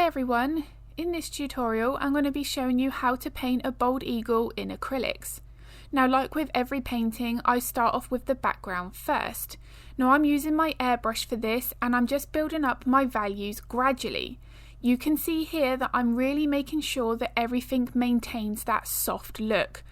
everyone, in this tutorial I'm going to be showing you how to paint a bald eagle in acrylics. Now, like with every painting, I start off with the background first. Now I'm using my airbrush for this and I'm just building up my values gradually. You can see here that I'm really making sure that everything maintains that soft look.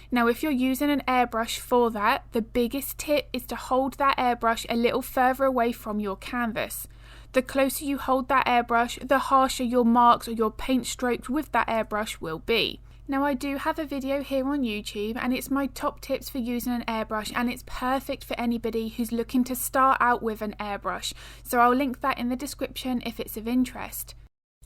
Now if you're using an airbrush for that, the biggest tip is to hold that airbrush a little further away from your canvas. The closer you hold that airbrush, the harsher your marks or your paint strokes with that airbrush will be. Now I do have a video here on YouTube and it's my top tips for using an airbrush, and it's perfect for anybody who's looking to start out with an airbrush, so I'll link that in the description if it's of interest.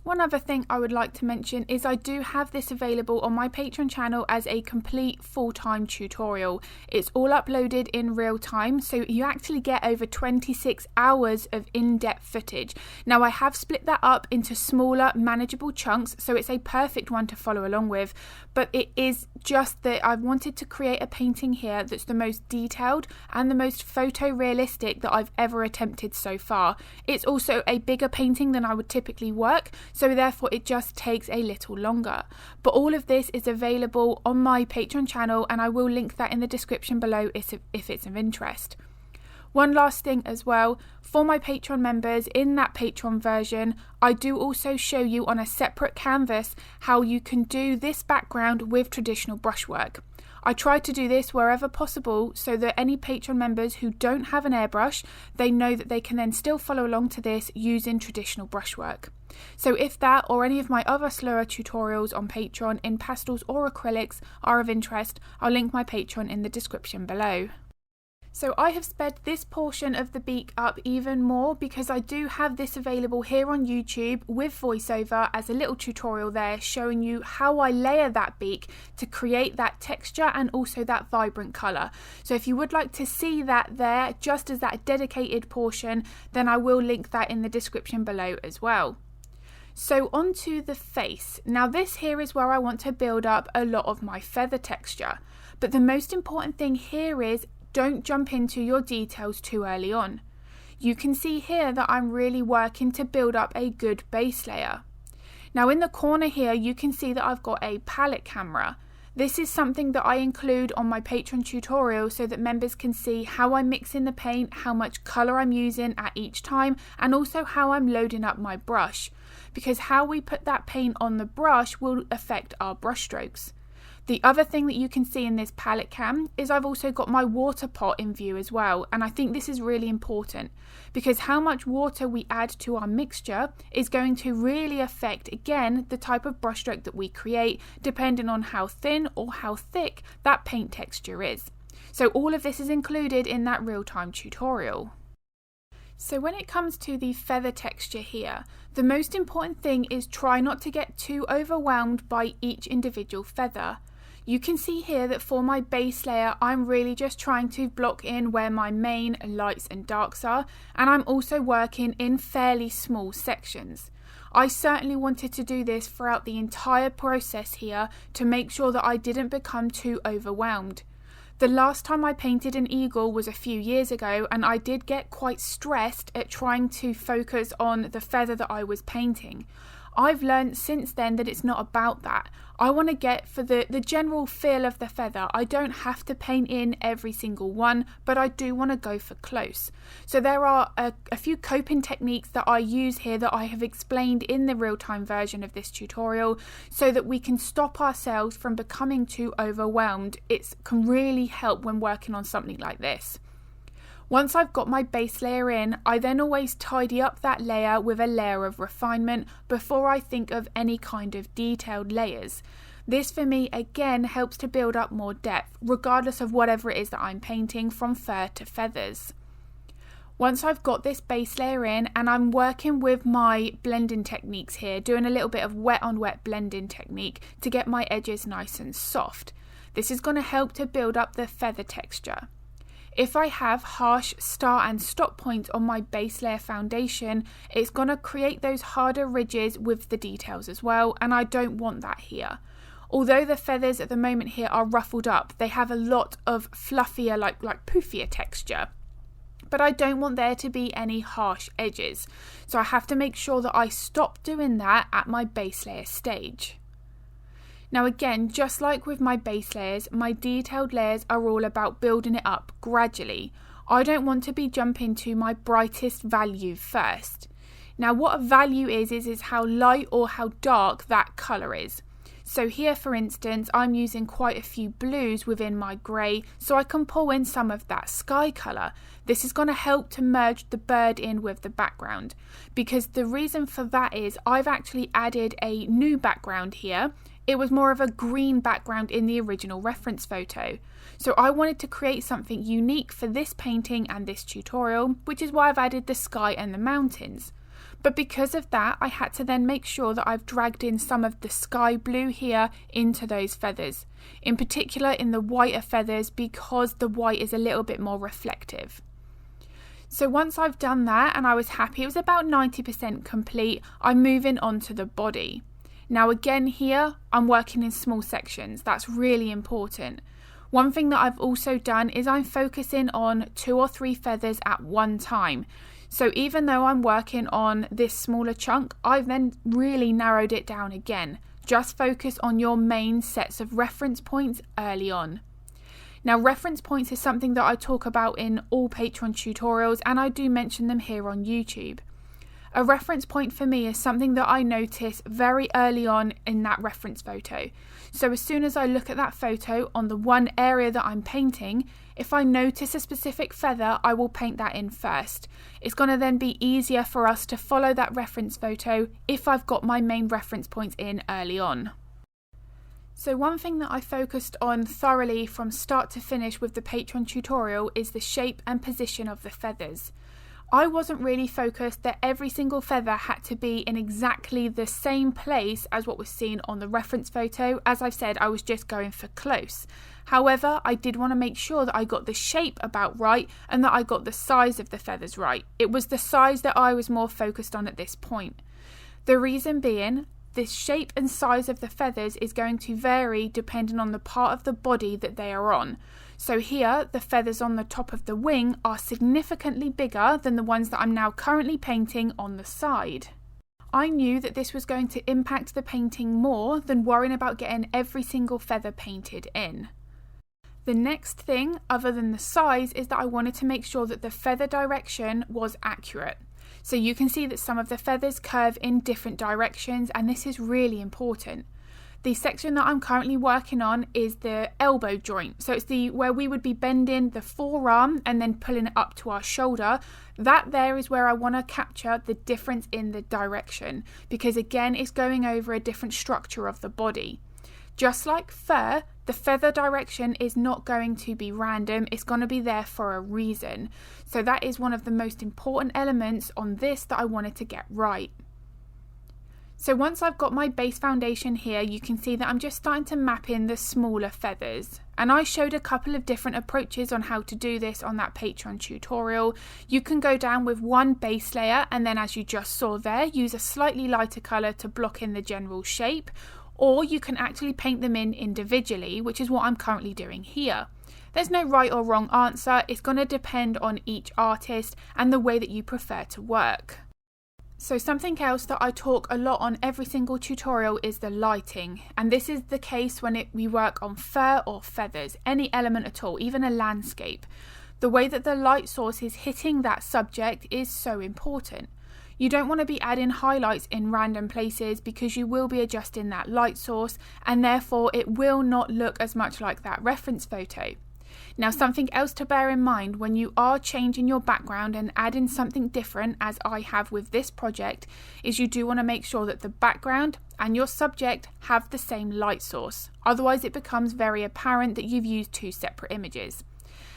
One other thing I would like to mention is I do have this available on my Patreon channel as a complete full-time tutorial. It's all uploaded in real time, so you actually get over 26 hours of in-depth footage. Now I have split that up into smaller manageable chunks, so it's a perfect one to follow along with, but it is just that I've wanted to create a painting here that's the most detailed and the most photorealistic that I've ever attempted so far. It's also a bigger painting than I would typically work, so therefore it just takes a little longer. But all of this is available on my Patreon channel and I will link that in the description below if it's of interest. One last thing as well, for my Patreon members, in that Patreon version, I do also show you on a separate canvas how you can do this background with traditional brushwork. I try to do this wherever possible so that any Patreon members who don't have an airbrush, they know that they can then still follow along to this using traditional brushwork. So if that or any of my other slower tutorials on Patreon in pastels or acrylics are of interest, I'll link my Patreon in the description below. So I have sped this portion of the beak up even more because I do have this available here on YouTube with voiceover as a little tutorial there showing you how I layer that beak to create that texture and also that vibrant colour. So if you would like to see that there just as that dedicated portion, then I will link that in the description below as well. So onto the face. Now this here is where I want to build up a lot of my feather texture, but the most important thing here is don't jump into your details too early on. You can see here that I'm really working to build up a good base layer. Now in the corner here you can see that I've got a palette camera. This is something that I include on my Patreon tutorial so that members can see how I'm mixing the paint, how much colour I'm using at each time, and also how I'm loading up my brush, because how we put that paint on the brush will affect our brush strokes. The other thing that you can see in this palette cam is I've also got my water pot in view as well, and I think this is really important because how much water we add to our mixture is going to really affect, again, the type of brushstroke that we create depending on how thin or how thick that paint texture is. So all of this is included in that real-time tutorial. So when it comes to the feather texture here, the most important thing is try not to get too overwhelmed by each individual feather. You can see here that for my base layer, I'm really just trying to block in where my main lights and darks are, and I'm also working in fairly small sections. I certainly wanted to do this throughout the entire process here to make sure that I didn't become too overwhelmed. The last time I painted an eagle was a few years ago, and I did get quite stressed at trying to focus on the feather that I was painting. I've learned since then that it's not about that. I want to get for the general feel of the feather. I don't have to paint in every single one, but I do want to go for close. So there are a few coping techniques that I use here that I have explained in the real-time version of this tutorial so that we can stop ourselves from becoming too overwhelmed. It can really help when working on something like this. Once I've got my base layer in, I then always tidy up that layer with a layer of refinement before I think of any kind of detailed layers. This for me again helps to build up more depth, regardless of whatever it is that I'm painting, from fur to feathers. Once I've got this base layer in and I'm working with my blending techniques here, doing a little bit of wet on wet blending technique to get my edges nice and soft. This is going to help to build up the feather texture. If I have harsh start and stop points on my base layer foundation, it's going to create those harder ridges with the details as well, and I don't want that here. Although the feathers at the moment here are ruffled up, they have a lot of fluffier, like poofier texture. but I don't want there to be any harsh edges. So I have to make sure that I stop doing that at my base layer stage. Now again, just like with my base layers, my detailed layers are all about building it up gradually. I don't want to be jumping to my brightest value first. Now what a value is how light or how dark that colour is. So here for instance, I'm using quite a few blues within my grey so I can pull in some of that sky colour. This is going to help to merge the bird in with the background, because the reason for that is I've actually added a new background here. It was more of a green background in the original reference photo. So I wanted to create something unique for this painting and this tutorial, which is why I've added the sky and the mountains. But because of that, I had to then make sure that I've dragged in some of the sky blue here into those feathers. In particular in the whiter feathers, because the white is a little bit more reflective. So once I've done that and I was happy, it was about 90% complete, I'm moving on to the body. Now again here, I'm working in small sections. That's really important. One thing that I've also done is I'm focusing on 2 or 3 feathers at one time. So even though I'm working on this smaller chunk, I've then really narrowed it down again. Just focus on your main sets of reference points early on. Now reference points is something that I talk about in all Patreon tutorials, and I do mention them here on YouTube. A reference point for me is something that I notice very early on in that reference photo. So as soon as I look at that photo on the one area that I'm painting, if I notice a specific feather, I will paint that in first. It's going to then be easier for us to follow that reference photo if I've got my main reference points in early on. So one thing that I focused on thoroughly from start to finish with the Patreon tutorial is the shape and position of the feathers. I wasn't really focused that every single feather had to be in exactly the same place as what was seen on the reference photo. As I've said, I was just going for close. However, I did want to make sure that I got the shape about right and that I got the size of the feathers right. It was the size that I was more focused on at this point. The reason being, the shape and size of the feathers is going to vary depending on the part of the body that they are on. So here, the feathers on the top of the wing are significantly bigger than the ones that I'm now currently painting on the side. I knew that this was going to impact the painting more than worrying about getting every single feather painted in. The next thing, other than the size, is that I wanted to make sure that the feather direction was accurate. So you can see that some of the feathers curve in different directions, and this is really important. The section that I'm currently working on is the elbow joint. So it's where we would be bending the forearm and then pulling it up to our shoulder. That there is where I want to capture the difference in the direction, because again, it's going over a different structure of the body. Just like fur, the feather direction is not going to be random, it's going to be there for a reason. So that is one of the most important elements on this that I wanted to get right. So once I've got my base foundation here, you can see that I'm just starting to map in the smaller feathers. And I showed a couple of different approaches on how to do this on that Patreon tutorial. You can go down with one base layer and then, as you just saw there, use a slightly lighter colour to block in the general shape. Or you can actually paint them in individually, which is what I'm currently doing here. There's no right or wrong answer, it's going to depend on each artist and the way that you prefer to work. So something else that I talk a lot on every single tutorial is the lighting, and this is the case when we work on fur or feathers, any element at all, even a landscape. The way that the light source is hitting that subject is so important. You don't want to be adding highlights in random places because you will be adjusting that light source and therefore it will not look as much like that reference photo. Now, something else to bear in mind when you are changing your background and adding something different, as I have with this project, is you do want to make sure that the background and your subject have the same light source. Otherwise, it becomes very apparent that you've used two separate images.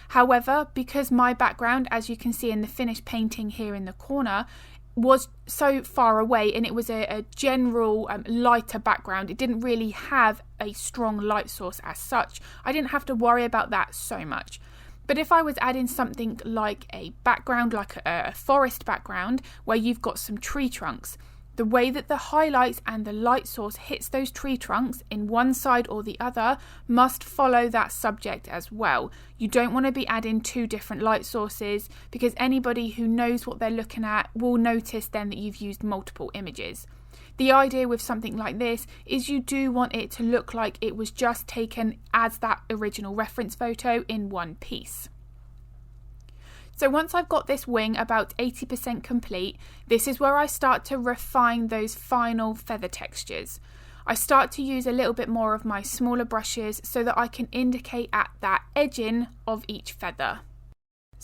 However, because my background, as you can see in the finished painting here in the corner, was so far away and it was a general lighter background, it didn't really have a strong light source as such. I didn't have to worry about that so much. But if I was adding something like a background, like a forest background where you've got some tree trunks, The way that the highlights and the light source hits those tree trunks in one side or the other must follow that subject as well. You don't want to be adding two different light sources, because anybody who knows what they're looking at will notice then that you've used multiple images. The idea with something like this is you do want it to look like it was just taken as that original reference photo in one piece. So once I've got this wing about 80% complete, this is where I start to refine those final feather textures. I start to use a little bit more of my smaller brushes so that I can indicate at that edging of each feather.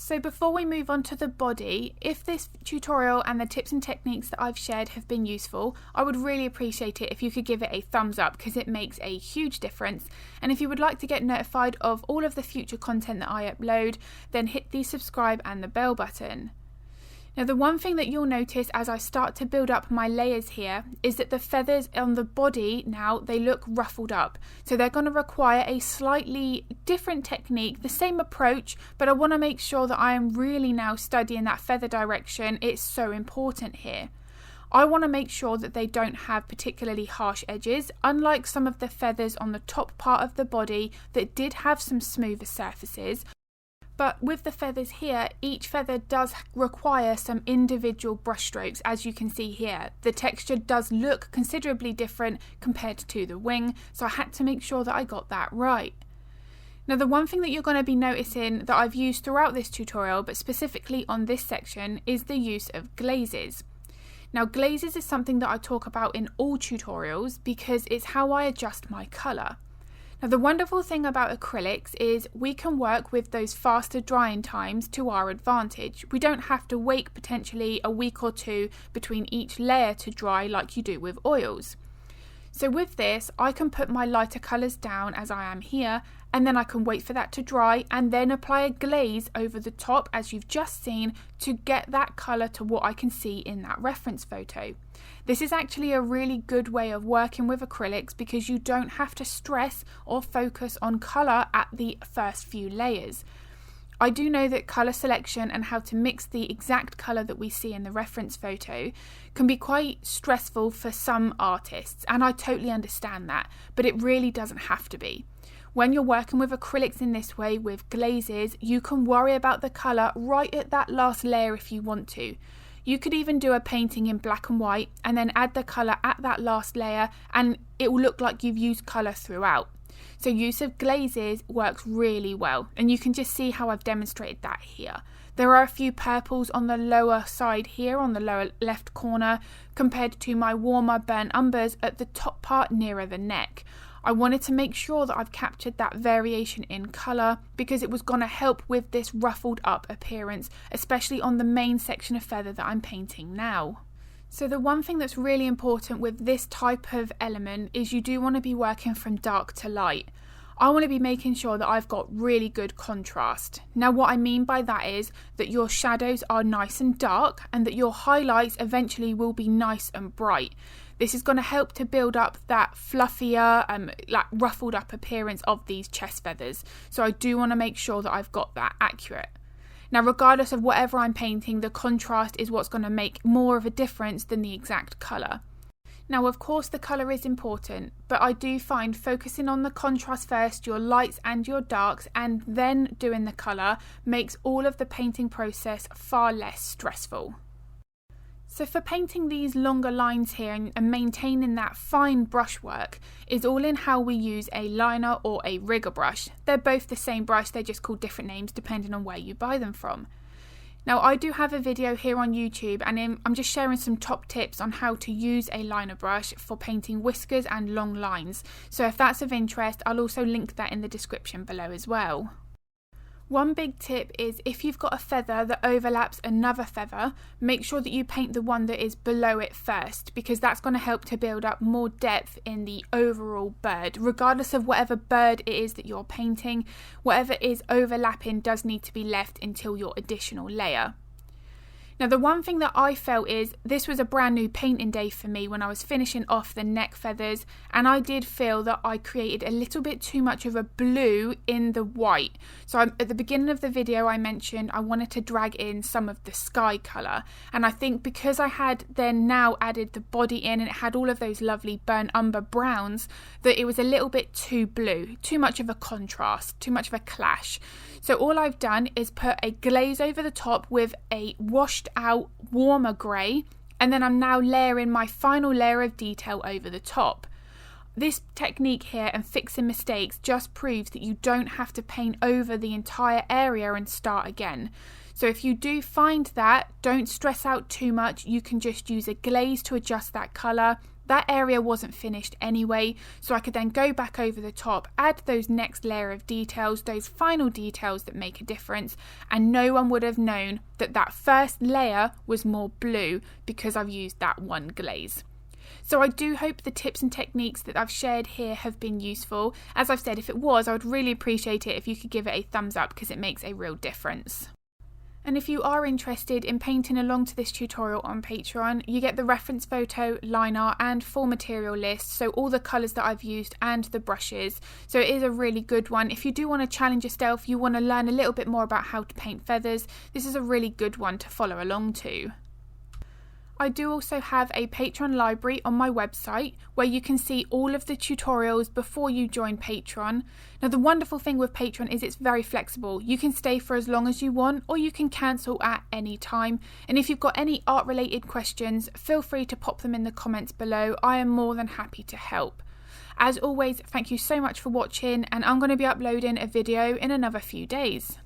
So before we move on to the body, if this tutorial and the tips and techniques that I've shared have been useful, I would really appreciate it if you could give it a thumbs up, because it makes a huge difference. And if you would like to get notified of all of the future content that I upload, then hit the subscribe and the bell button. Now, the one thing that you'll notice as I start to build up my layers here is that the feathers on the body now, they look ruffled up. So they're going to require a slightly different technique, the same approach, but I want to make sure that I am really now studying that feather direction. It's so important here. I want to make sure that they don't have particularly harsh edges, unlike some of the feathers on the top part of the body that did have some smoother surfaces. But with the feathers here, each feather does require some individual brush strokes, as you can see here. The texture does look considerably different compared to the wing, so I had to make sure that I got that right. Now, the one thing that you're going to be noticing that I've used throughout this tutorial, but specifically on this section, is the use of glazes. Now, glazes is something that I talk about in all tutorials because it's how I adjust my colour. Now, the wonderful thing about acrylics is we can work with those faster drying times to our advantage. We don't have to wait potentially a week or two between each layer to dry like you do with oils. So with this, I can put my lighter colours down as I am here, and then I can wait for that to dry and then apply a glaze over the top, as you've just seen, to get that colour to what I can see in that reference photo. This is actually a really good way of working with acrylics because you don't have to stress or focus on colour at the first few layers. I do know that colour selection and how to mix the exact colour that we see in the reference photo can be quite stressful for some artists, and I totally understand that, but it really doesn't have to be. When you're working with acrylics in this way with glazes, you can worry about the colour right at that last layer if you want to. You could even do a painting in black and white and then add the colour at that last layer, and it will look like you've used colour throughout. So use of glazes works really well, and you can just see how I've demonstrated that here. There are a few purples on the lower side here on the lower left corner compared to my warmer burnt umbers at the top part nearer the neck. I wanted to make sure that I've captured that variation in colour because it was going to help with this ruffled up appearance, especially on the main section of feather that I'm painting now. So the one thing that's really important with this type of element is you do want to be working from dark to light. I want to be making sure that I've got really good contrast. Now, what I mean by that is that your shadows are nice and dark and that your highlights eventually will be nice and bright. This is going to help to build up that fluffier, like ruffled up appearance of these chest feathers. So I do want to make sure that I've got that accurate. Now, regardless of whatever I'm painting, the contrast is what's going to make more of a difference than the exact colour. Now, of course, the colour is important, but I do find focusing on the contrast first, your lights and your darks, and then doing the colour makes all of the painting process far less stressful. So for painting these longer lines here and maintaining that fine brushwork is all in how we use a liner or a rigger brush. They're both the same brush, they're just called different names depending on where you buy them from. Now, I do have a video here on YouTube and I'm just sharing some top tips on how to use a liner brush for painting whiskers and long lines. So if that's of interest, I'll also link that in the description below as well. One big tip is if you've got a feather that overlaps another feather, make sure that you paint the one that is below it first, because that's going to help to build up more depth in the overall bird. Regardless of whatever bird it is that you're painting, whatever is overlapping does need to be left until your additional layer. Now the one thing that I felt is this was a brand new painting day for me when I was finishing off the neck feathers, and I did feel that I created a little bit too much of a blue in the white. So at the beginning of the video I mentioned I wanted to drag in some of the sky colour, and I think because I had then now added the body in and it had all of those lovely burnt umber browns, that it was a little bit too blue, too much of a contrast, too much of a clash. So all I've done is put a glaze over the top with a washed out warmer grey, and then I'm now layering my final layer of detail over the top. This technique here and fixing mistakes just proves that you don't have to paint over the entire area and start again. So if you do find that, don't stress out too much. You can just use a glaze to adjust that colour. That area wasn't finished anyway, so I could then go back over the top, add those next layer of details, those final details that make a difference, and no one would have known that that first layer was more blue because I've used that one glaze. So I do hope the tips and techniques that I've shared here have been useful. As I've said, if it was, I would really appreciate it if you could give it a thumbs up because it makes a real difference. And if you are interested in painting along to this tutorial on Patreon, you get the reference photo, line art and full material list, so all the colours that I've used and the brushes. So it is a really good one. If you do want to challenge yourself, you want to learn a little bit more about how to paint feathers, this is a really good one to follow along to. I do also have a Patreon library on my website where you can see all of the tutorials before you join Patreon. Now the wonderful thing with Patreon is it's very flexible. You can stay for as long as you want or you can cancel at any time. And if you've got any art related questions, feel free to pop them in the comments below. I am more than happy to help. As always, thank you so much for watching, and I'm going to be uploading a video in another few days.